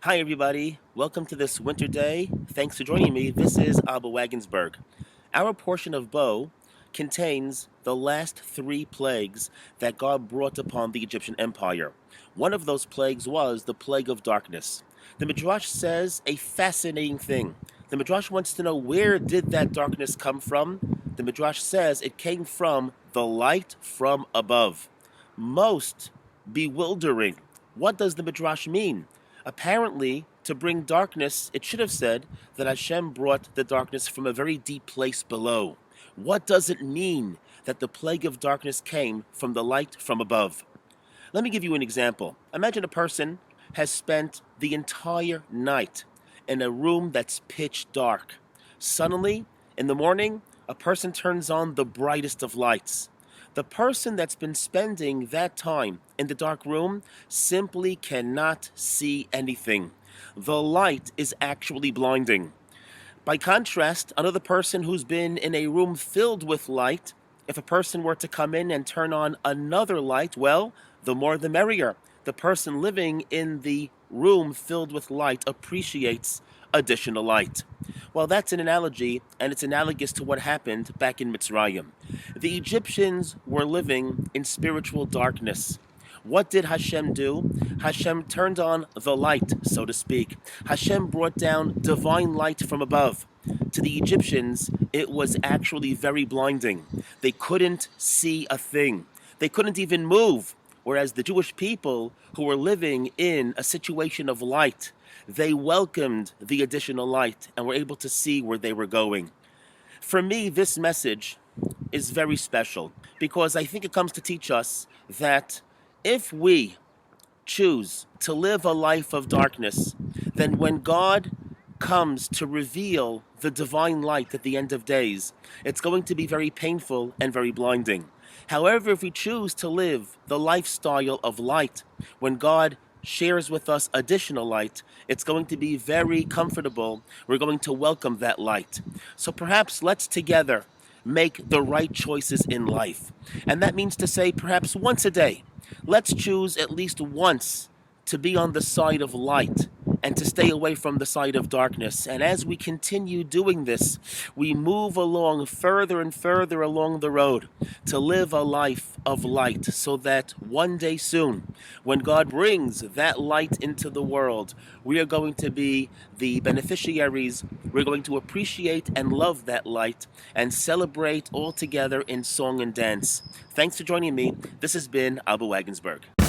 Hi everybody, welcome to this winter day. Thanks for joining me. This is Rabbi Wagensberg. Our portion of Bo contains the last three plagues that God brought upon the Egyptian Empire. One of those plagues was the plague of darkness. The Midrash says a fascinating thing. The Midrash wants to know, where did that darkness come from? The Midrash says it came from the light from above. Most bewildering. What does the Midrash mean? Apparently, to bring darkness, it should have said that Hashem brought the darkness from a very deep place below. What does it mean that the plague of darkness came from the light from above? Let me give you an example. Imagine a person has spent the entire night in a room that's pitch dark. Suddenly, in the morning, a person turns on the brightest of lights. The person that's been spending that time in the dark room simply cannot see anything. The light is actually blinding. By contrast, another person who's been in a room filled with light, if a person were to come in and turn on another light, well, the more the merrier. The person living in the room filled with light appreciates additional light. Well, that's an analogy, and it's analogous to what happened back in Mitzrayim. The Egyptians were living in spiritual darkness. What did Hashem do? Hashem turned on the light, so to speak. Hashem brought down divine light from above. To the Egyptians, it was actually very blinding. They couldn't see a thing. They couldn't even move. Whereas the Jewish people who were living in a situation of light, they welcomed the additional light and were able to see where they were going. For me, this message is very special because I think it comes to teach us that if we choose to live a life of darkness, then when God comes to reveal the divine light at the end of days, it's going to be very painful and very blinding. However, if we choose to live the lifestyle of light, when God shares with us additional light, it's going to be very comfortable. We're going to welcome that light. So perhaps let's together make the right choices in life. And that means to say, perhaps once a day, let's choose at least once to be on the side of light and to stay away from the side of darkness. And as we continue doing this, we move along further and further along the road to live a life of light, so that one day soon, when God brings that light into the world, we are going to be the beneficiaries. We're going to appreciate and love that light and celebrate all together in song and dance. Thanks for joining me. This has been Rabbi Wagensberg.